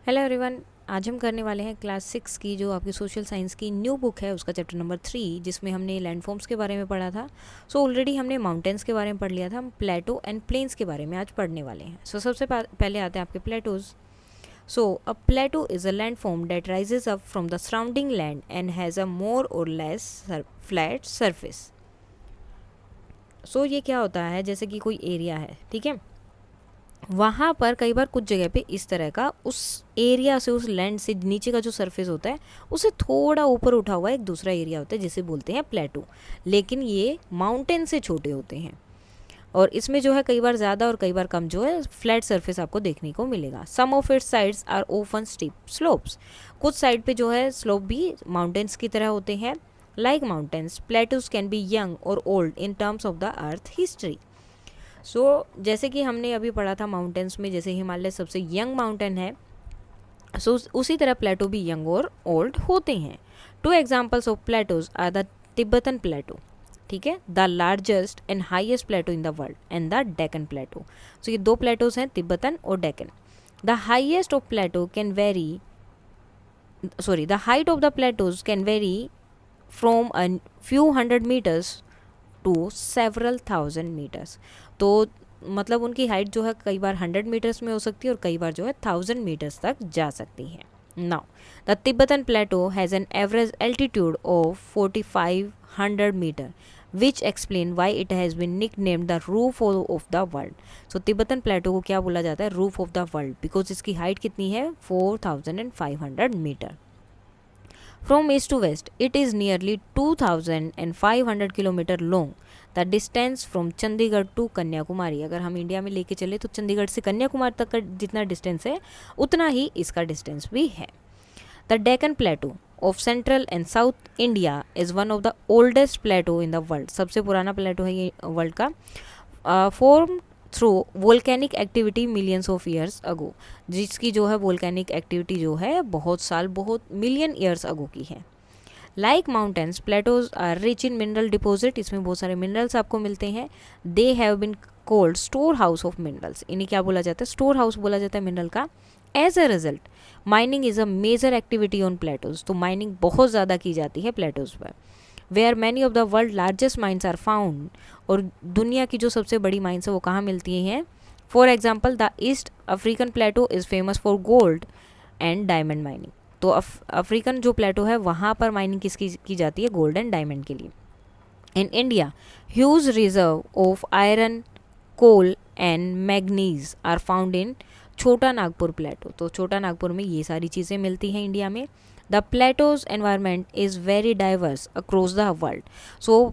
Hello everyone. आज हम करने वाले हैं क्लास 6 की जो आपकी सोशल साइंस की न्यू बुक है उसका चैप्टर नंबर 3 जिसमें हमने लैंडफॉर्म्स के बारे में पढ़ा था। ऑलरेडी हमने माउंटेन्स के बारे में पढ़ लिया था। हम प्लेटो एंड प्लेन्स के बारे में आज पढ़ने वाले हैं। सबसे पहले आते हैं आपके plateaus. A plateau is a landform that rises up from the surrounding land and has a more or less flat surface. ये क्या होता है, जैसे कि कोई एरिया है, ठीक है, वहाँ पर कई बार कुछ जगह पे इस तरह का उस एरिया से, उस लैंड से नीचे का जो सरफेस होता है उसे थोड़ा ऊपर उठा हुआ एक दूसरा एरिया होता है जिसे बोलते हैं प्लेटो। लेकिन ये माउंटेन से छोटे होते हैं और इसमें जो है कई बार ज़्यादा और कई बार कम जो है फ्लैट सरफेस आपको देखने को मिलेगा। Some of its sides are open steep slopes. कुछ साइड पे जो है स्लोप भी माउंटेन्स की तरह होते हैं। Like mountains, plateaus can be young और old in terms of the earth history. जैसे कि हमने अभी पढ़ा था माउंटेन्स में, जैसे हिमालय सबसे यंग माउंटेन है, उसी तरह प्लेटो भी यंग और ओल्ड होते हैं। 2 examples of plateaus are the Tibetan plateau, ठीक है, the largest and highest plateau in the world, and the Deccan plateau. ये 2 प्लेटोज हैं, तिब्बतन और Deccan. The highest of plateau can vary the height of the plateaus can vary from a few hundred metres to several thousand metres. तो मतलब उनकी height जो है कई बार 100 metres में हो सकती है और कई बार जो है 1000 मीटर्स तक जा सकती है। Now the Tibetan plateau has an average altitude of 4500 metre which explain why it has been nicknamed the roof of the world. Tibetan plateau को क्या बोला जाता है? Roof of the world, because इसकी हाइट कितनी है? 4500 metre. From east to west, it is nearly 2500 kilometre long. The distance from Chandigarh to Kanyakumari, अगर हम इंडिया में लेके चले तो चंडीगढ़ से कन्याकुमारी तक का जितना डिस्टेंस है उतना ही इसका डिस्टेंस भी है। The Deccan plateau of central and south India is one of the oldest plateau in the world. सबसे पुराना प्लेटो है ये वर्ल्ड का। Form through volcanic activity millions of years ago, जिसकी जो है वोल्केनिक एक्टिविटी जो है बहुत साल, बहुत मिलियन ईयर्स अगो की है। Like mountains, plateaus are rich in mineral deposit. इसमें बहुत सारे मिनरल्स आपको मिलते हैं। They have been called store house of minerals. इन्हें क्या बोला जाता है? स्टोर हाउस बोला जाता है मिनरल का। As a result, mining is a major activity on plateaus. तो माइनिंग बहुत ज़्यादा की जाती है प्लेटोज पर। Where many of the world largest mines are found, और दुनिया की जो सबसे बड़ी माइंस है वो कहाँ मिलती हैं? For example, the east African plateau is famous for gold and diamond mining. तो अफ्रीकन जो प्लेटो है वहाँ पर माइनिंग किसकी की जाती है? गोल्ड एंड डायमंड के लिए। In India, huge reserve of iron, coal and manganese are found in Chota Nagpur प्लेटो। तो छोटा नागपुर में ये सारी चीज़ें मिलती हैं इंडिया में। The plateaus environment is very diverse across the world.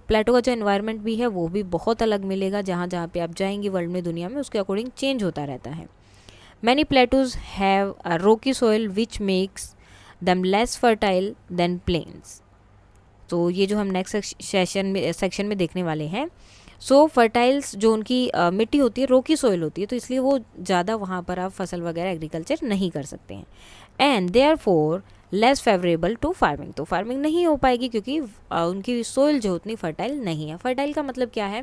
Plateau का जो एनवायरनमेंट भी है वो भी बहुत अलग मिलेगा। जहाँ जहाँ पे आप जाएंगे वर्ल्ड में, दुनिया में, उसके अकॉर्डिंग चेंज होता रहता है। Many Plato's have a rocky soil which makes them less fertile than plains. तो ये जो हम नेक्स्ट सेक्शन में देखने वाले हैं। फर्टाइल्स जो उनकी मिट्टी होती है, रोकी सॉइल होती है, तो इसलिए वो ज़्यादा वहाँ पर आप फसल वगैरह एग्रीकल्चर नहीं कर सकते हैं। And therefore less favourable to farming. तो फार्मिंग नहीं हो पाएगी क्योंकि उनकी सोइल जो उतनी फर्टाइल नहीं है। फर्टाइल का मतलब क्या है?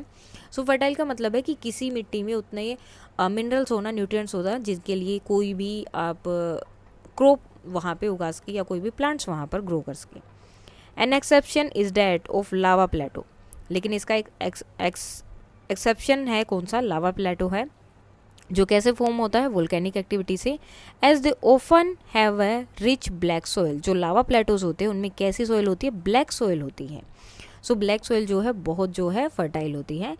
फर्टाइल का मतलब है कि किसी मिट्टी में उतने मिनरल्स होना, न्यूट्रिएंट्स होना, जिसके लिए कोई भी आप क्रॉप वहाँ पे उगा सके या कोई भी प्लांट्स वहाँ पर ग्रो कर सके। An exception is that of lava plateau. लेकिन इसका एक एक्सेप्शन है। कौन सा? लावा प्लेटो है, जो कैसे फॉर्म होता है? वोल्केनिक एक्टिविटी से। As they often have a rich black soil. जो लावा प्लेटोज होते हैं उनमें कैसी सोइल होती है? ब्लैक सोइल होती है। ब्लैक सोइल जो है बहुत जो है फर्टाइल होती है।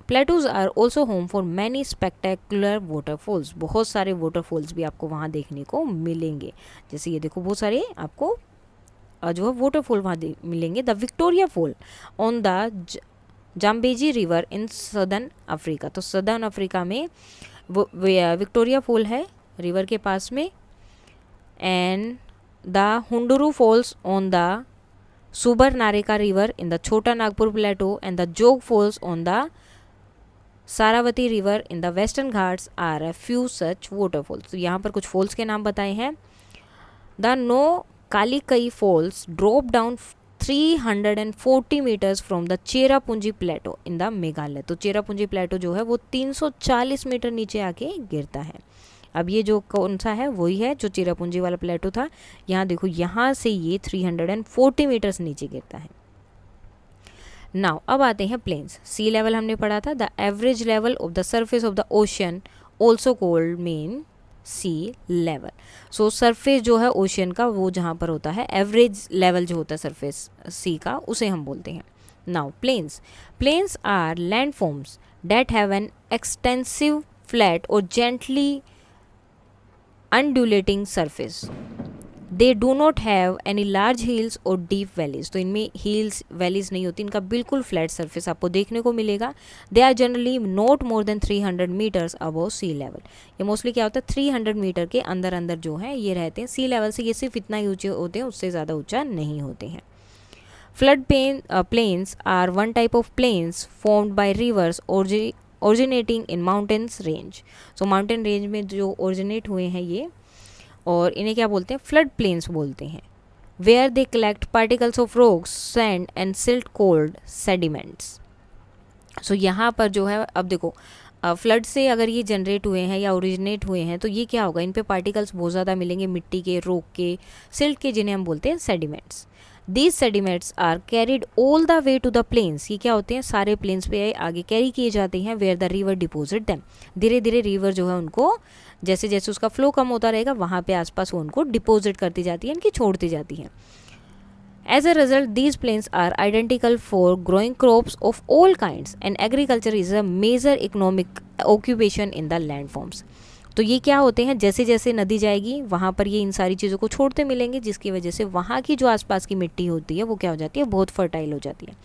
Plateaus are also home for many spectacular waterfalls. बहुत सारे वाटरफॉल्स भी आपको वहाँ देखने को मिलेंगे। जैसे ये देखो, बहुत सारे आपको जो है वाटरफॉल वहाँ मिलेंगे। The Victoria fall on the Zambezi river in southern Africa. तो सदर्न अफ्रीका में विक्टोरिया फॉल है रिवर के पास में। And the Hundru falls on the Subarnarekha river in the Chota Nagpur plateau and the Jog falls on the Sharavati river in the western Ghats are a few such waterfalls. तो यहाँ पर कुछ फॉल्स के नाम बताए हैं। The Nohkalikai falls drop down 340 metres from the Cherrapunji plateau in the Meghalaya. तो चेरापूंजी प्लेटो जो है वो 340 मीटर नीचे आके गिरता है। अब ये जो कौन सा है वही है जो चिरापुंजी वाला प्लेटो था। यहाँ देखो, यहाँ से ये 340 मीटर्स नीचे गिरता है। नाउ अब आते हैं प्लेन्स। सी लेवल हमने पढ़ा था, the average level of the surface of the ocean also called mean sea level. So surface जो है ओशियन का वो जहाँ पर होता है, एवरेज लेवल जो होता है सरफेस सी का, उसे हम बोलते हैं। Now plains, plains are land forms that have an extensive flat or gently undulating surface. They do not have any large hills और deep valleys. तो इनमें hills valleys नहीं होती, इनका बिल्कुल flat surface आपको देखने को मिलेगा। They are generally not more than 300 meters above sea level. ये mostly क्या होता है, 300 मीटर के अंदर अंदर जो है ये रहते हैं। सी लेवल से ये सिर्फ इतना ही ऊंचे होते हैं, उससे ज़्यादा ऊंचा नहीं होते हैं। Flood plains are one type of plains formed by rivers originating in mountains range. So mountain range में जो originate हुए हैं ये, और इन्हें क्या बोलते हैं, फ्लड प्लेन्स बोलते हैं। Where they collect particles of rocks, sand and silt called sediments. So यहाँ पर जो है, अब देखो फ्लड से अगर ये जनरेट हुए हैं या ओरिजिनेट हुए हैं तो ये क्या होगा, इन पे पार्टिकल्स बहुत ज़्यादा मिलेंगे, मिट्टी के, रॉक के, सिल्ट के, जिन्हें हम बोलते हैं sediments. These sediments are carried all the way to the plains. ये क्या होते हैं, सारे प्लेन्स पे आगे कैरी किए जाते हैं। Where the river deposit them, धीरे धीरे रिवर जो है उनको, जैसे जैसे उसका फ्लो कम होता रहेगा वहाँ पे आसपास वो उनको डिपोजिट करती जाती है, इनकी छोड़ती जाती है। As a result these plains are identical for growing crops of all kinds and agriculture is a major economic occupation in the land forms. तो ये क्या होते हैं, जैसे जैसे नदी जाएगी वहाँ पर ये इन सारी चीज़ों को छोड़ते मिलेंगे, जिसकी वजह से वहाँ की जो आसपास की मिट्टी होती है वो क्या हो जाती है, बहुत फर्टाइल हो जाती है।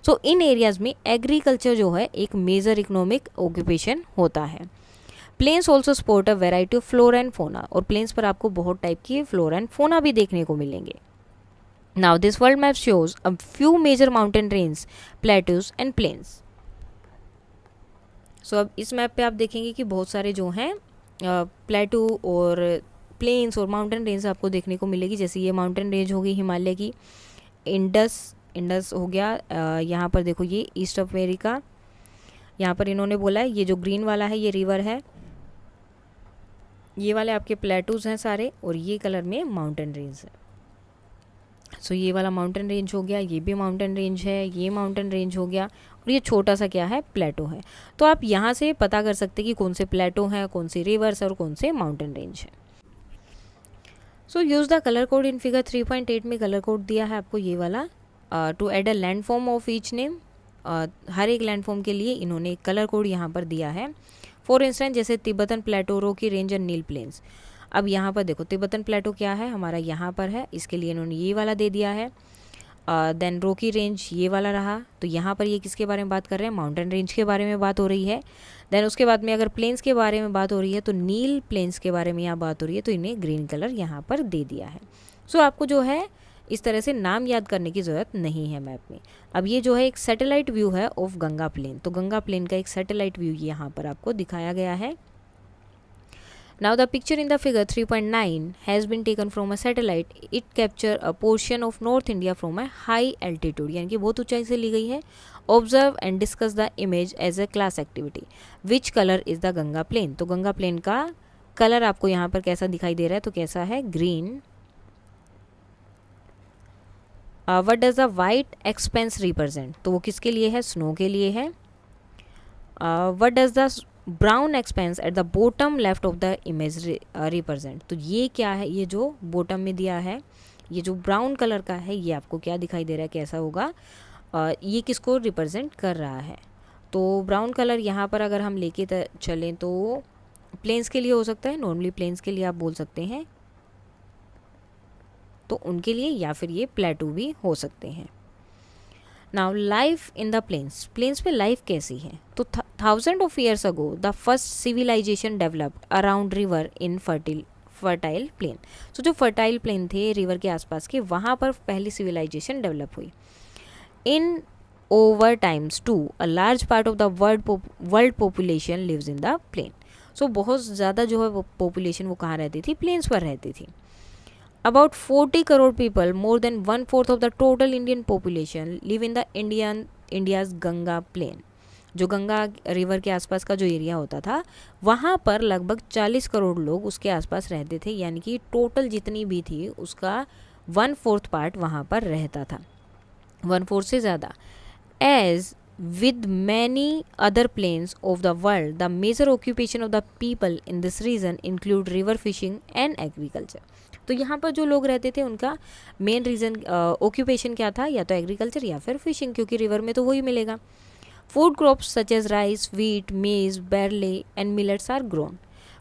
सो इन एरियाज़ में एग्रीकल्चर जो है एक मेजर इकोनॉमिक ऑक्यूपेशन होता है। Plains also support a variety of flora and fauna, और प्लेन्स पर आपको बहुत टाइप की फ्लोरा एंड फोना भी देखने को मिलेंगे। Now this world map shows a few major mountain range, plateaus and plains. So अब इस मैप पे आप देखेंगे कि बहुत सारे जो हैं प्लेटू और प्लेन्स और माउंटेन रेंज आपको देखने को मिलेगी। जैसे ये माउंटेन रेंज होगी हिमालय की, इंडस हो गया। यहाँ पर देखो ये ईस्ट ऑफ अमेरिका, यहाँ पर इन्होंने बोला है ये जो ग्रीन वाला है ये रिवर है, ये वाले आपके प्लेटूज हैं सारे, और ये कलर में माउंटेन रेंज है। सो ये वाला माउंटेन रेंज हो गया, ये भी माउंटेन रेंज है, ये माउंटेन रेंज हो गया, और ये छोटा सा क्या है, प्लेटो है। तो आप यहाँ से पता कर सकते हैं कि कौन से प्लेटो हैं, कौन सी रिवर्स और कौन से माउंटेन रेंज है। So use the colour code in figure 3.8 में कलर कोड दिया है आपको ये वाला, to add a land form of each name. हर एक लैंड फॉर्म के लिए इन्होंने एक कलर कोड यहाँ पर दिया है। फॉर इंस्टेंस जैसे तिब्बतन प्लेटो, रोकी रेंज एंड नील प्लेन्स। अब यहाँ पर देखो तिब्बतन प्लेटो क्या है हमारा, यहाँ पर है, इसके लिए इन्होंने ये वाला दे दिया है। देन रोकी रेंज ये वाला रहा, तो यहाँ पर ये किसके बारे में बात कर रहे हैं, माउंटेन रेंज के बारे में बात हो रही है। देन उसके बाद में अगर प्लेन्स के बारे में बात हो रही है तो नील प्लेन्स के बारे में यहाँ बात हो रही है, तो इन्हें ग्रीन कलर यहाँ पर दे दिया है। सो आपको जो है इस तरह से नाम याद करने की ज़रूरत नहीं है मैप में। अब ये जो है एक सैटेलाइट व्यू है ऑफ गंगा प्लेन, तो गंगा प्लेन का एक सैटेलाइट व्यू यहाँ पर आपको दिखाया गया है। Now the picture in the figure 3.9 has been taken from a satellite. It capture a portion of North India from a high altitude, यानी कि बहुत ऊंचाई से ली गई है। Observe and discuss the image as a class activity. Which color is the Ganga plain? तो Ganga plane का colour आपको यहाँ पर कैसा दिखाई दे रहा है, तो कैसा है, green. What does the white expanse represent? तो वो किसके लिए है, स्नो के लिए है। What does the brown expense at the bottom left of the image represent? तो ये क्या है, ये जो बॉटम में दिया है, ये जो ब्राउन कलर का है, ये आपको क्या दिखाई दे रहा है, कैसा होगा, ये किसको रिप्रेजेंट कर रहा है। तो ब्राउन कलर यहाँ पर अगर हम लेके चलें तो प्लेन्स के लिए हो सकता है, नॉर्मली प्लेन्स के लिए आप बोल सकते हैं, तो उनके लिए, या फिर ये प्लेटू भी हो सकते हैं। Now life in the plains, plains पे लाइफ कैसी है, तो thousand of years ago the first civilisation developed around river in fertile plain. So जो फर्टाइल प्लेन थे रिवर के आसपास के, वहाँ पर पहली सिविलाइजेशन डेवलप हुई। In over times to a large part of the world population lives in the plain. So बहुत ज़्यादा जो है वो पॉपुलेशन वो कहाँ रहती थी, प्लेन्स पर रहती थी। About 40 crore people, more than 1/4 of the total Indian population, live in the India's Ganga plain. जो गंगा रिवर के आसपास का जो एरिया होता था वहाँ पर लगभग 40 करोड़ लोग उसके आसपास रहते थे, यानी कि टोटल जितनी भी थी उसका 1/4 पार्ट वहाँ पर रहता था, 1/4 से ज़्यादा। As with many other plains of the world, the major occupation of the people in this region include river fishing and agriculture. तो यहाँ पर जो लोग रहते थे उनका मेन रीज़न ऑक्यूपेशन क्या था, या तो एग्रीकल्चर या फिर फिशिंग, क्योंकि रिवर में तो वही मिलेगा। Food crops such as rice, wheat, maize, barley and millets are grown.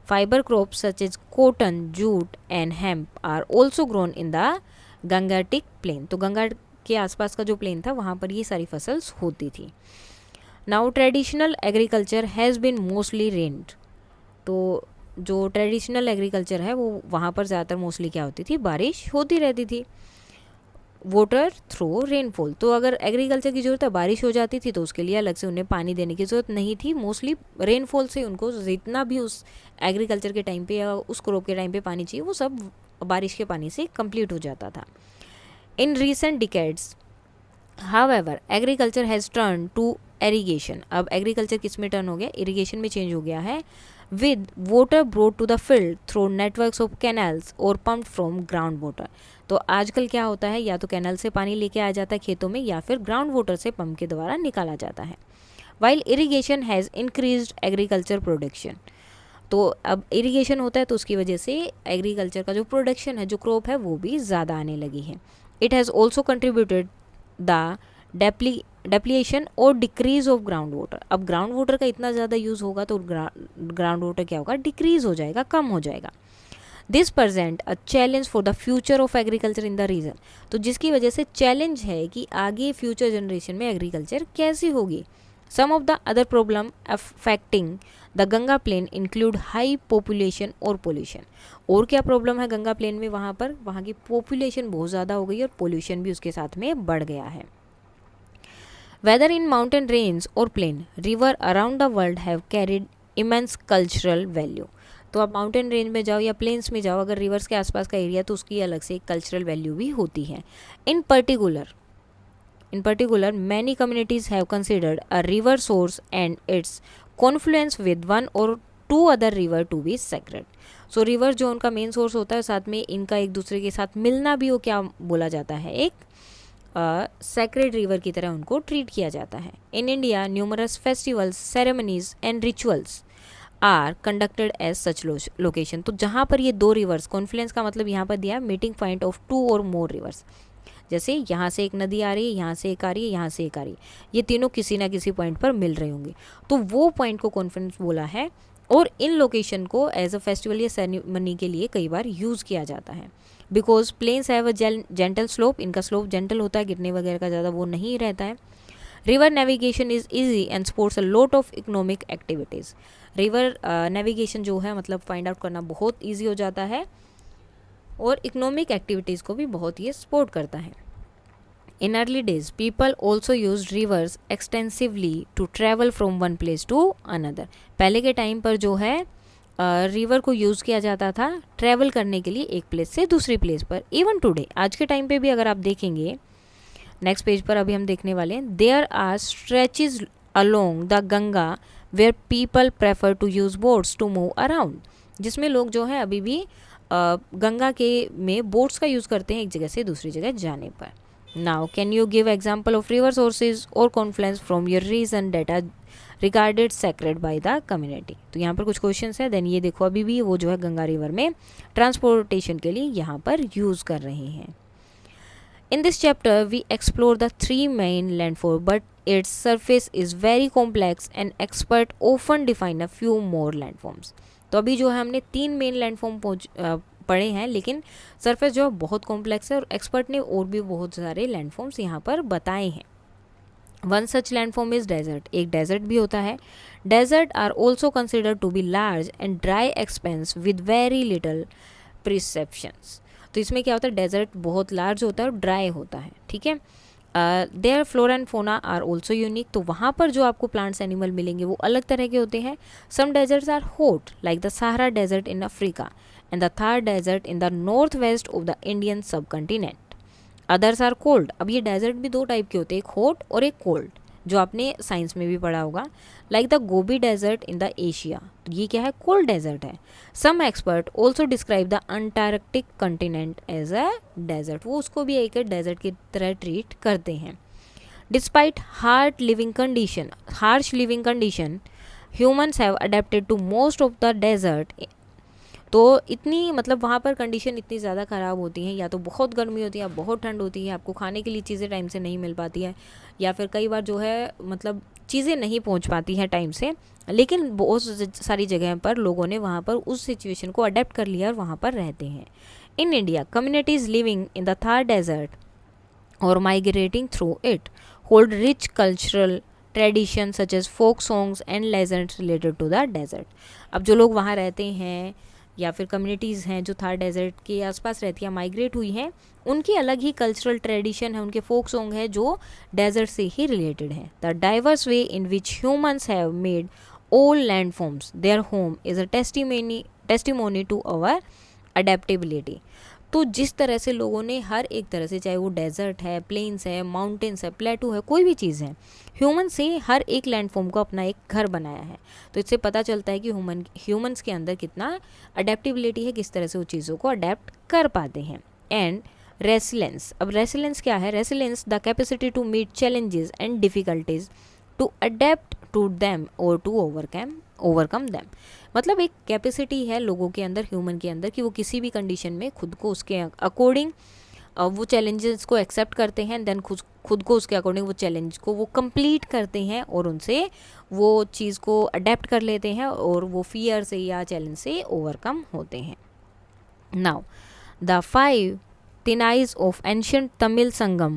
Fiber crops such as cotton, jute and hemp are also grown in the Gangetic plain. तो गंगा के आसपास का जो प्लेन था वहाँ पर ये सारी फसल्स होती थी। Now traditional agriculture has been mostly rained. तो जो ट्रेडिशनल एग्रीकल्चर है वो वहाँ पर ज़्यादातर मोस्टली क्या होती थी, बारिश होती रहती थी। वाटर थ्रू रेनफॉल, तो अगर एग्रीकल्चर की ज़रूरत है बारिश हो जाती थी तो उसके लिए अलग से उन्हें पानी देने की ज़रूरत नहीं थी, मोस्टली रेनफॉल से उनको जितना भी उस एग्रीकल्चर के टाइम पे या उस क्रॉप के टाइम पे पानी चाहिए वो सब बारिश के पानी से कंप्लीट हो जाता था। In recent decades however agriculture has turn to irrigation. अब एग्रीकल्चर किस में टर्न हो गया, इरीगेशन में चेंज हो गया है। With water brought to the field through networks of canals or pumped from ground water. तो आजकल क्या होता है, या तो कैनाल से पानी लेके आ जाता है खेतों में या फिर ग्राउंड वाटर से पंप के द्वारा निकाला जाता है। While irrigation has increased agriculture production. तो अब इरीगेशन होता है तो उसकी वजह से एग्रीकल्चर का जो प्रोडक्शन है, जो क्रॉप है, वो भी ज़्यादा आने लगी है। It has also contributed the depletion और डिक्रीज ऑफ ग्राउंड वाटर। अब ग्राउंड वाटर का इतना ज़्यादा यूज़ होगा तो ग्राउंड वाटर क्या होगा, डिक्रीज हो जाएगा, कम हो जाएगा। This present a challenge for the future of agriculture in the region. तो जिसकी वजह से चैलेंज है कि आगे फ्यूचर जनरेशन में एग्रीकल्चर कैसी होगी। Some of the other problem affecting the Ganga plain include high population और पोल्यूशन। और क्या प्रॉब्लम है गंगा प्लेन में, वहाँ पर वहाँ की पॉपुलेशन बहुत ज़्यादा हो गई और पोल्यूशन भी उसके साथ में बढ़ गया है। Whether in mountain range or plain, river around the world have carried immense cultural value. तो आप माउंटेन रेंज में जाओ या प्लेन्स में जाओ, अगर रिवर्स के आसपास का एरिया तो उसकी अलग से एक कल्चरल वैल्यू भी होती है। In particular many communities have considered a river source and its confluence with one or two other river to be sacred. So river जो उनका मेन सोर्स होता है, साथ में इनका एक दूसरे के साथ मिलना भी वो क्या बोला जाता है, एक सेक्रेड रिवर की तरह उनको ट्रीट किया जाता है। In India numerous festivals, ceremonies and rituals are conducted as such location. तो जहाँ पर ये दो रिवर्स, कॉन्फ्लुएंस का मतलब यहाँ पर दिया मीटिंग पॉइंट ऑफ टू और मोर रिवर्स, जैसे यहाँ से एक नदी आ रही है, यहाँ से एक आ रही है, यहाँ से एक आ रही है, ये तीनों किसी ना किसी पॉइंट पर मिल रहे होंगे, तो वो पॉइंट को कॉन्फ्लुएंस बोला है। और इन लोकेशन को एज अ फेस्टिवल या सेरेमनी के लिए कई बार यूज़ किया जाता है। Because plains have a gentle slope, इनका स्लोप जेंटल होता है, गिरने वगैरह का ज़्यादा वो नहीं रहता है। River navigation is easy and supports a lot of economic activities. River navigation जो है मतलब फाइंड आउट करना बहुत ईजी हो जाता है और इकोनॉमिक एक्टिविटीज़ को भी बहुत ये सपोर्ट करता है। In early days people also use rivers extensively to travel from one place to another. पहले के टाइम पर जो है रिवर को यूज़ किया जाता था ट्रैवल करने के लिए एक प्लेस से दूसरी प्लेस पर। इवन टुडे, आज के टाइम पे भी अगर आप देखेंगे, नेक्स्ट पेज पर अभी हम देखने वाले हैं, there are stretches along the Ganga where people prefer to use boats to move around. जिसमें लोग जो है अभी भी गंगा के में बोट्स का यूज़ करते हैं एक जगह से दूसरी जगह जाने पर। Now can you give example of river sources और confluence from your region that are regarded sacred by the community. तो यहाँ पर कुछ क्वेश्चंस है, देन ये देखो अभी भी वो जो है गंगा रिवर में ट्रांसपोर्टेशन के लिए यहाँ पर यूज़ कर रहे हैं। In this chapter, we explore the three main landforms, but its surface is very complex and experts often define a few more landforms. तो अभी जो है हमने 3 मेन लैंडफॉर्म पढ़े हैं, लेकिन सरफेस जो है बहुत कॉम्प्लेक्स है और एक्सपर्ट ने और भी बहुत सारे लैंडफॉर्म्स यहाँ पर बताए हैं। One such landform is desert, एक डेजर्ट भी होता है। Desert are also considered to be large and dry expanse with very little precipitations. तो इसमें क्या होता है, डेजर्ट बहुत लार्ज होता है और ड्राई होता है, ठीक है। Their flora and fauna are also unique, तो वहाँ पर जो आपको प्लांट्स एनिमल मिलेंगे वो अलग तरह के होते हैं। Some deserts are hot like the Sahara desert in Africa and the Thar desert in the north west of the Indian subcontinent. Others are cold, अब ये डेजर्ट भी दो टाइप के होते हैं, एक हॉट और एक कोल्ड। जो आपने साइंस में भी पढ़ा होगा, like the Gobi desert in the Asia, तो ये क्या है, कोल्ड डेजर्ट है। Some expert also describe the Antarctic continent as a desert, वो उसको भी एक डेजर्ट की तरह ट्रीट करते हैं। Despite harsh living condition humans have adapted to most of the desert, तो इतनी मतलब वहाँ पर कंडीशन इतनी ज़्यादा ख़राब होती हैं, या तो बहुत गर्मी होती है या बहुत ठंड होती है, आपको खाने के लिए चीज़ें टाइम से नहीं मिल पाती है, या फिर कई बार जो है मतलब चीज़ें नहीं पहुँच पाती हैं टाइम से, लेकिन बहुत सारी जगह पर लोगों ने वहाँ पर उस सिचुएशन को अडेप्ट कर लिया और वहाँ पर रहते हैं। In India communities living in the Thar desert और migrating through it hold rich cultural traditions such as folk songs and legends related to the desert। अब जो लोग वहाँ रहते हैं या फिर कम्युनिटीज़ हैं जो थार डेजर्ट के आसपास रहती हैं, माइग्रेट हुई हैं, उनकी अलग ही कल्चरल ट्रेडिशन है, उनके फोक सॉन्ग है जो डेजर्ट से ही रिलेटेड है। The diverse way in which humans have made old land forms their home is a testimony to our adaptability. तो जिस तरह से लोगों ने हर एक तरह से, चाहे वो डेजर्ट है, प्लेन्स है, माउंटेन्स है, प्लेटू है, कोई भी चीज़ है, ह्यूमन से हर एक लैंडफॉर्म को अपना एक घर बनाया है। तो इससे पता चलता है कि ह्यूमन्स के अंदर कितना अडेप्टेबिलिटी है, किस तरह से वो चीज़ों को अडेप्ट कर पाते हैं। एंड रेसिलेंस, अब रेसिलेंस क्या है? Resilience the capacity to meet challenges and difficulties, to adapt to them और टू ओवरकम देम। मतलब एक कैपेसिटी है लोगों के अंदर, ह्यूमन के अंदर, कि वो किसी भी कंडीशन में खुद को उसके अकॉर्डिंग वो चैलेंजेस को एक्सेप्ट करते हैं, देन खुद को उसके अकॉर्डिंग वो चैलेंज को वो कंप्लीट करते हैं और उनसे वो चीज़ को अडेप्ट कर लेते हैं और वो फियर से या चैलेंज से ओवरकम होते हैं। Now the 5 thin eyes of ancient Tamil Sangam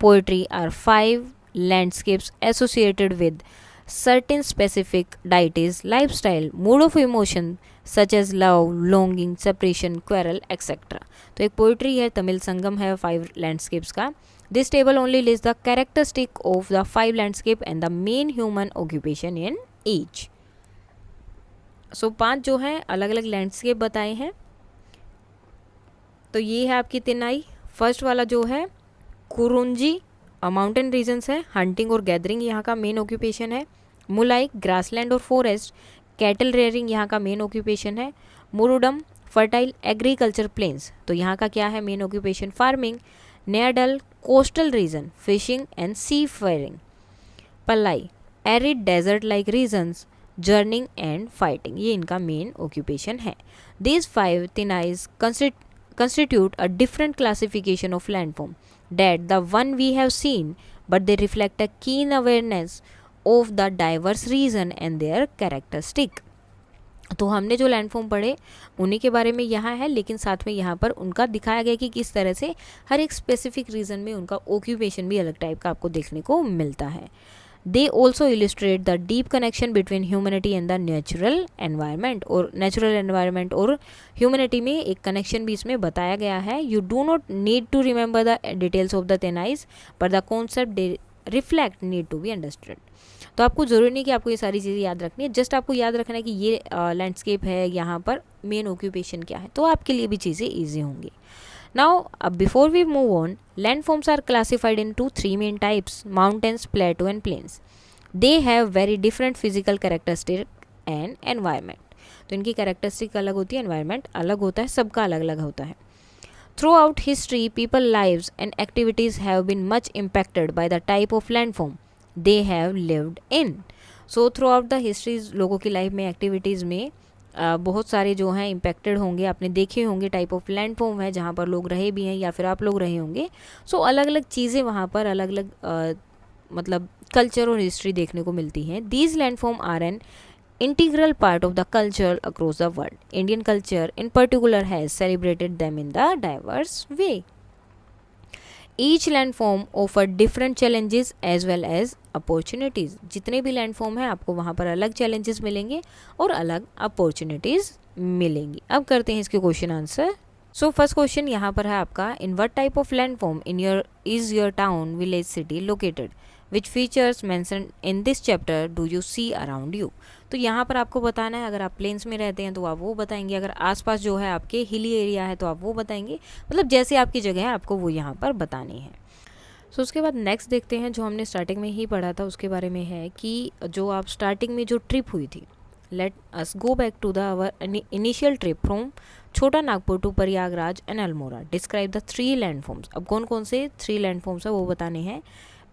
poetry are 5 landscapes associated with certain specific deities, lifestyle, mood of emotion such as love, longing, separation, quarrel, etc. तो एक पोइट्री है, तमिल संगम है 5 landscapes का। This table only list the characteristic of the 5 landscape and the main human occupation in each. So 5 जो हैं अलग अलग landscape बताए हैं। तो ये है आपकी तिनाई। फर्स्ट वाला जो है कुरुंजी माउंटेन रीजन्स है, हंटिंग और गैदरिंग यहाँ का मेन ऑक्यूपेशन है। मुलाई ग्रासलैंड और फॉरेस्ट, कैटल रेयरिंग यहाँ का मेन ऑक्यूपेशन है। मुरुडम फर्टाइल एग्रीकल्चर प्लेन्स, तो यहाँ का क्या है मेन ऑक्यूपेशन? फार्मिंग। नेडल coastal region, fishing and seafaring. पलाई arid desert like regions, journeying and fighting, ये इनका मेन ऑक्यूपेशन है। दीज 5 तिनाइज constitute a different classification of landform that the one we have seen, but they reflect a keen awareness of the diverse region and their characteristic। तो हमने जो landform पढ़े उन्हीं के बारे में यहाँ है, लेकिन साथ में यहाँ पर उनका दिखाया गया कि किस तरह से हर एक स्पेसिफिक रीजन में उनका ऑक्यूपेशन भी अलग टाइप का आपको देखने को मिलता है। They also illustrate the deep connection between humanity and the natural environment, और natural environment और humanity में एक connection भी इसमें बताया गया है। You do not need to remember the details of the tenais, but the concept they reflect need to be understood। तो आपको ज़रूरी नहीं कि आपको ये सारी चीज़ें याद रखनी है, जस्ट आपको याद रखना है कि ये लैंडस्केप है, यहाँ पर मेन ऑक्यूपेशन क्या है, तो आपके लिए भी चीज़ें ईजी होंगी। Now, before we move on, landforms are classified into 3 main types: mountains, plateau and plains. They have very different physical characteristics and environment। तो इनकी कैरेक्टरिस्टिक अलग होती है, एनवायरनमेंट अलग होता है, सबका अलग अलग होता है। Throughout history, people lives and activities have been much impacted by the type of landform they have lived in। So throughout the histories, लोगों की लाइफ में एक्टिविटीज़ में बहुत सारे जो हैं इम्पेक्टेड होंगे, आपने देखे होंगे टाइप ऑफ लैंडफॉर्म है जहाँ पर लोग रहे भी हैं या फिर आप लोग रहे होंगे। सो अलग अलग चीज़ें वहाँ पर अलग अलग मतलब कल्चर और हिस्ट्री देखने को मिलती हैं। These landform are an integral part of the culture across the world. Indian culture in particular has celebrated them in the diverse way. Each landform offer different challenges as well as opportunities. जितने भी landform हैं आपको वहाँ पर अलग challenges मिलेंगे और अलग अपॉर्चुनिटीज़ मिलेंगी। अब करते हैं इसके question answer. So first question यहाँ पर है आपका, in what type of landform is your town village city located, which features mention in this chapter do you see around you. तो यहाँ पर आपको बताना है, अगर आप प्लेन्स में रहते हैं तो आप वो बताएंगे, अगर आसपास जो है आपके हिली एरिया है तो आप वो बताएंगे, मतलब जैसे आपकी जगह है आपको वो यहाँ पर बतानी है। सो उसके बाद नेक्स्ट देखते हैं, जो हमने स्टार्टिंग में ही पढ़ा था उसके बारे में है कि जो आप स्टार्टिंग में जो ट्रिप हुई थी, let us go back to the our initial trip from Chota Nagpur to Prayagraj and Almora, describe the 3 landforms. अब कौन कौन से 3 लैंडफॉर्म्स है वो बताने हैं।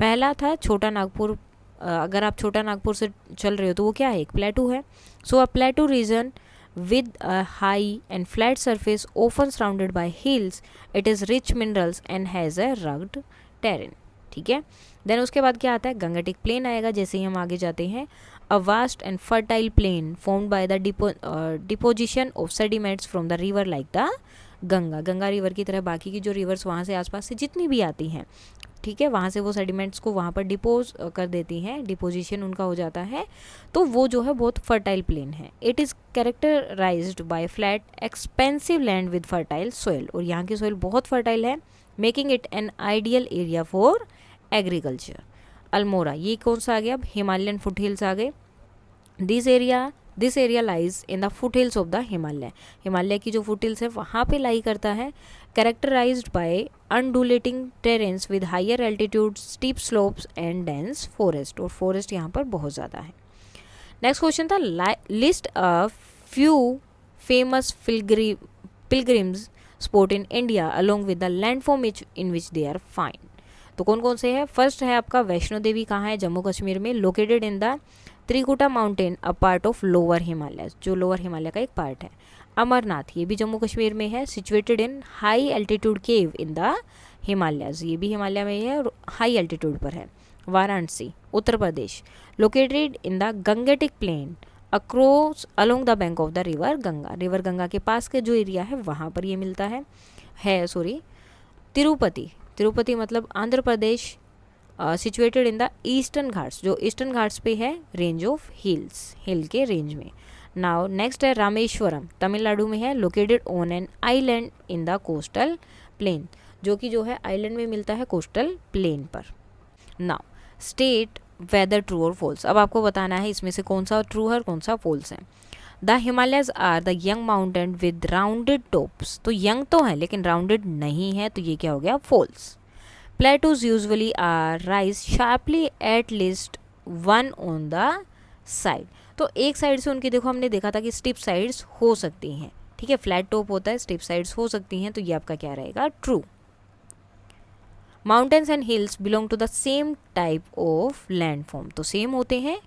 पहला था छोटा नागपुर, अगर आप छोटा नागपुर से चल रहे हो तो वो क्या है, एक प्लेटू है। So a plateau region with a high and flat surface often surrounded by hills, it is rich minerals and has a rugged terrain। ठीक है, देन उसके बाद क्या आता है, गंगेटिक प्लेन आएगा जैसे ही हम आगे जाते हैं। A vast and fertile plain formed by the deposition of sediments from the river like the Ganga river की तरह बाकी की जो रिवर्स वहाँ से आसपास से जितनी भी आती हैं, ठीक है, वहाँ से वो सेडिमेंट्स को वहाँ पर डिपोज कर देती हैं, डिपोजिशन उनका हो जाता है, तो वो जो है बहुत फर्टाइल प्लेन है। It is characterised by flat expensive land with fertile soil, और यहाँ की सॉइल बहुत फर्टाइल है, making it an ideal area for agriculture. Almora, ये कौन सा आ गया, अब हिमालयन फुट हिल्स आ गए। This area lies in the foot hills of the Himalaya की जो फुट हिल्स है वहाँ पे लाई करता है। Characterised by undulating terrains with higher altitude, steep slopes and dense forest, और फॉरेस्ट यहाँ पर बहुत ज़्यादा है। नेक्स्ट क्वेश्चन था, list a few famous pilgrims spot in India along with the landform in which they are find. तो कौन कौन से हैं, फर्स्ट है आपका वैष्णो देवी, कहाँ है, जम्मू कश्मीर में, located in the Trikuta mountain, a part of lower Himalaya, जो लोअर हिमालय का एक पार्ट है। अमरनाथ, ये भी जम्मू कश्मीर में है, situated in high altitude cave in the Himalayas, ये भी हिमालय में है और हाई एल्टीट्यूड पर है। Varanasi, Uttar Pradesh, located in the Gangetic plain across along the bank of the river Ganga के पास के जो एरिया है वहाँ पर ये मिलता है तिरुपति मतलब Andhra Pradesh, situated in the eastern Ghats, जो ईस्टर्न घाट्स पे है, रेंज ऑफ हिल के रेंज में। नाउ नेक्स्ट है रामेश्वरम, तमिलनाडु में है, located on an island in the coastal plain, जो कि जो है आइलैंड में मिलता है कोस्टल प्लेन पर। नाउ स्टेट वेदर ट्रू और फॉल्स, अब आपको बताना है इसमें से कौन सा ट्रू है और कौन सा फॉल्स है। The Himalayas are the young mountain with rounded tops, तो यंग तो है लेकिन राउंडेड नहीं है, तो ये क्या हो गया, false. Plateaus usually are rise sharply at least one on the side, तो एक साइड से उनकी, देखो हमने देखा था कि स्टिप साइड्स हो सकती हैं, ठीक है, फ्लैट टॉप होता है, स्टिप साइड्स हो सकती हैं, तो ये आपका क्या रहेगा, true. Mountains and hills belong to the same type of landform, तो सेम होते हैं।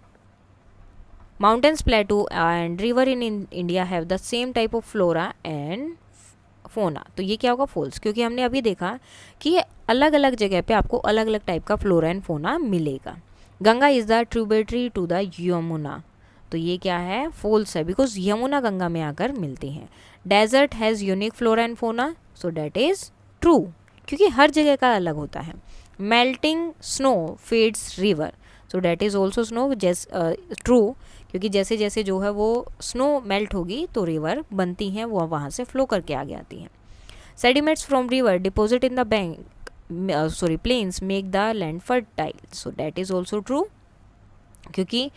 Mountains, plateau and river in India have the same type of flora and fauna, तो ये क्या होगा, फॉल्स, क्योंकि हमने अभी देखा कि अलग अलग जगह पे आपको अलग अलग टाइप का फ्लोरा एंड फोना मिलेगा। Ganga is the tributary to the Yamuna, तो ये क्या है, फॉल्स है, बिकॉज यमुना गंगा में आकर मिलती हैं। Desert has unique flora and fauna, so that is true, क्योंकि हर जगह का अलग होता है। Melting snow feeds river, so that is also snow, true, क्योंकि जैसे जैसे जो है वो स्नो मेल्ट होगी तो रिवर बनती हैं, वो वहाँ से फ्लो करके आगे आती हैं। Sediments from river deposit in the plains make the land fertile, so that is also true, क्योंकि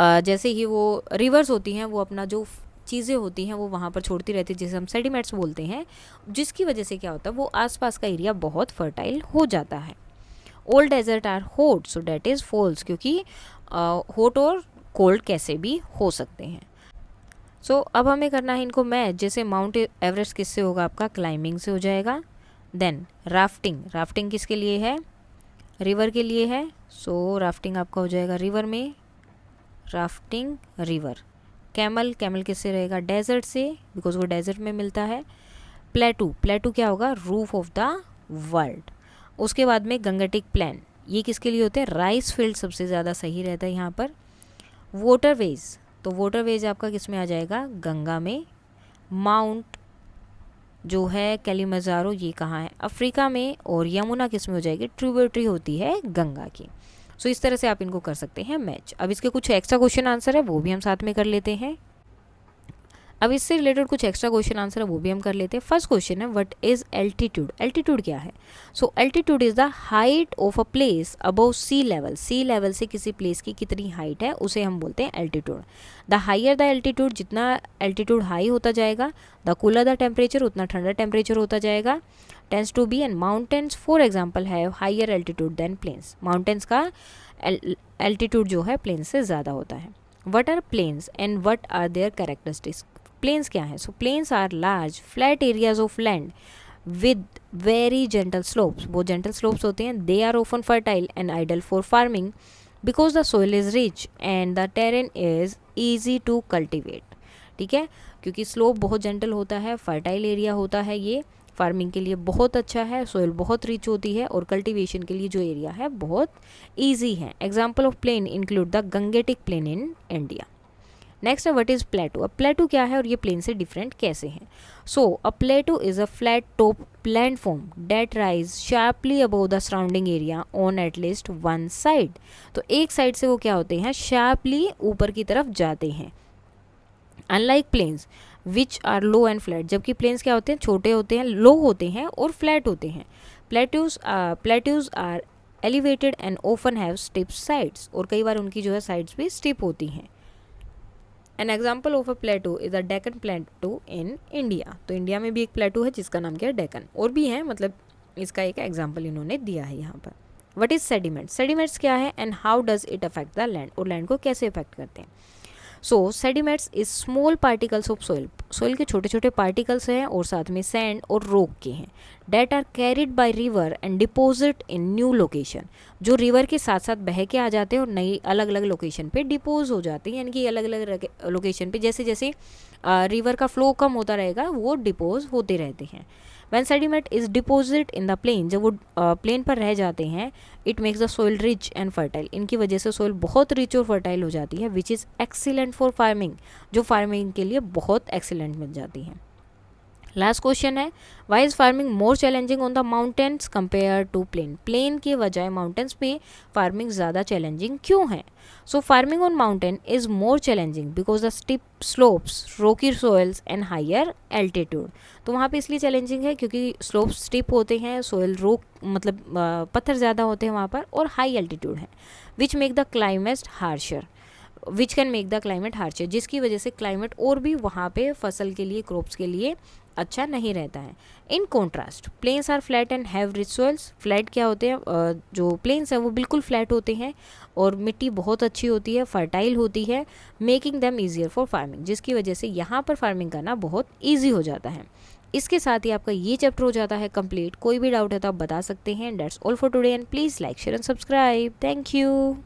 जैसे ही वो रिवर्स होती हैं वो अपना जो चीज़ें होती हैं वो वहाँ पर छोड़ती रहती है, जिसे हम सेडिमेंट्स बोलते हैं, जिसकी वजह से क्या होता है, वो आसपास का एरिया बहुत फर्टाइल हो जाता है। Old desert are hot, so that is false, क्योंकि हॉट और कोल्ड कैसे भी हो सकते हैं। सो अब हमें करना है इनको मैच, जैसे माउंट एवरेस्ट किससे होगा, आपका क्लाइंबिंग से हो जाएगा। देन राफ्टिंग किसके लिए है, रिवर के लिए है, सो राफ्टिंग आपका हो जाएगा रिवर में, राफ्टिंग रिवर। कैमल किससे रहेगा, डेजर्ट से, बिकॉज वो डेजर्ट में मिलता है। प्लेटू क्या होगा, रूफ ऑफ द वर्ल्ड। उसके बाद में गंगेटिक प्लेन, ये किसके लिए होते हैं, राइस फील्ड सबसे ज़्यादा सही रहता है यहाँ पर। वाटरवेज, तो वाटरवेज आपका किस में आ जाएगा, गंगा में। माउंट जो है किलिमंजारो, ये कहाँ है, अफ्रीका में। और यमुना किस में हो जाएगी, ट्रिब्यूटरी होती है गंगा की। सो इस तरह से आप इनको कर सकते हैं मैच। अब इसके कुछ एक्स्ट्रा क्वेश्चन आंसर है वो भी हम साथ में कर लेते हैं। अब इससे रिलेटेड कुछ एक्स्ट्रा क्वेश्चन आंसर है वो भी हम कर लेते हैं। फर्स्ट क्वेश्चन है, व्हाट इज एल्टीट्यूड, एल्टीट्यूड क्या है। So altitude is the height of a place above sea level, sea level से किसी प्लेस की कितनी हाइट है उसे हम बोलते हैं altitude. The higher the altitude, जितना एल्टीट्यूड हाई होता जाएगा, द कूलर द टेम्परेचर, उतना ठंडा टेम्परेचर होता जाएगा। Tends to be, and mountains for example have higher altitude than plains. Mountains का एल्टीट्यूड जो है प्लेन्स से ज़्यादा होता है। What are plains and what are their characteristics. Plains क्या है? So plains are large flat areas of land with very gentle slopes. वो जेंटल स्लोप्स होते हैं। They are often fertile and ideal for farming because the soil is rich and the terrain is easy to cultivate. ठीक है, क्योंकि slope बहुत gentle होता है, fertile area होता है, ये फार्मिंग के लिए बहुत अच्छा है, सोइल बहुत रिच होती है, और कल्टीवेशन के लिए जो एरिया है बहुत ईजी है। Example of plain include the Gangetic plain in India. Next है व्हाट इज प्लेटू। अब प्लेटू क्या है और ये प्लेन से डिफरेंट कैसे हैं? So a plateau is a flat top landform that rise sharply above the surrounding area on at least one side. तो एक साइड से वो क्या होते हैं? शार्पली ऊपर की तरफ जाते हैं। Unlike plains which are low and flat, जबकि प्लेन्स क्या होते हैं? छोटे होते हैं, लो होते हैं और फ्लैट होते हैं। Plateaus are elevated and often have steep sides, और कई बार उनकी जो है साइड्स भी स्टिप होती हैं। An example of a plateau is a Deccan प्लेटू in India. तो इंडिया में भी एक प्लेटू है जिसका नाम क्या है? डेकन। और भी है, मतलब इसका एक एग्जाम्पल इन्होंने दिया है यहाँ पर। What is sediment. सेडिमेंट्स क्या है and how does it affect the land, और लैंड को कैसे अफेक्ट करते हैं? So sediments is small particles of soil. Soil के छोटे छोटे पार्टिकल्स हैं और साथ में सैंड और रॉक के हैं। That are carried by river and deposit in new location, जो रिवर के साथ साथ बह के आ जाते हैं और नई अलग अलग लोकेशन पे डिपोज हो जाते हैं, यानी कि अलग अलग लोकेशन पे जैसे जैसे रिवर का फ्लो कम होता रहेगा वो डिपोज होते रहते हैं। When sediment is deposited in the plain, जब वो प्लेन पर रह जाते हैं, it makes the soil rich and fertile. इनकी वजह से सोइल बहुत रिच और फर्टाइल हो जाती है, which is excellent for farming, जो फार्मिंग के लिए बहुत एक्सीलेंट मिल जाती है। लास्ट क्वेश्चन है why is farming more challenging on the mountains compare to plain. Plain के बजाय माउंटेन्स में फार्मिंग ज़्यादा चैलेंजिंग क्यों है? So farming on mountain is more challenging because the steep slopes, rocky soils and higher altitude. तो वहाँ पे इसलिए चैलेंजिंग है क्योंकि स्लोप्स स्टिप होते हैं, सोइल रोक मतलब पत्थर ज़्यादा होते हैं वहाँ पर, और हाई एल्टीट्यूड है, which make the climate harsher, which can make the climate harsher, जिसकी वजह से क्लाइमेट और भी वहाँ पे फसल के लिए, क्रॉप्स के लिए अच्छा नहीं रहता है। In contrast plains are flat and have rich soils. Flat क्या होते हैं? जो प्लेन्स हैं वो बिल्कुल फ्लैट होते हैं और मिट्टी बहुत अच्छी होती है, फर्टाइल होती है, making them easier for farming, जिसकी वजह से यहाँ पर फार्मिंग करना बहुत ईजी हो जाता है। इसके साथ ही आपका ये चैप्टर हो जाता है कंप्लीट। कोई भी डाउट है तो आप बता सकते हैं। That's all for today and please like share and subscribe. Thank you.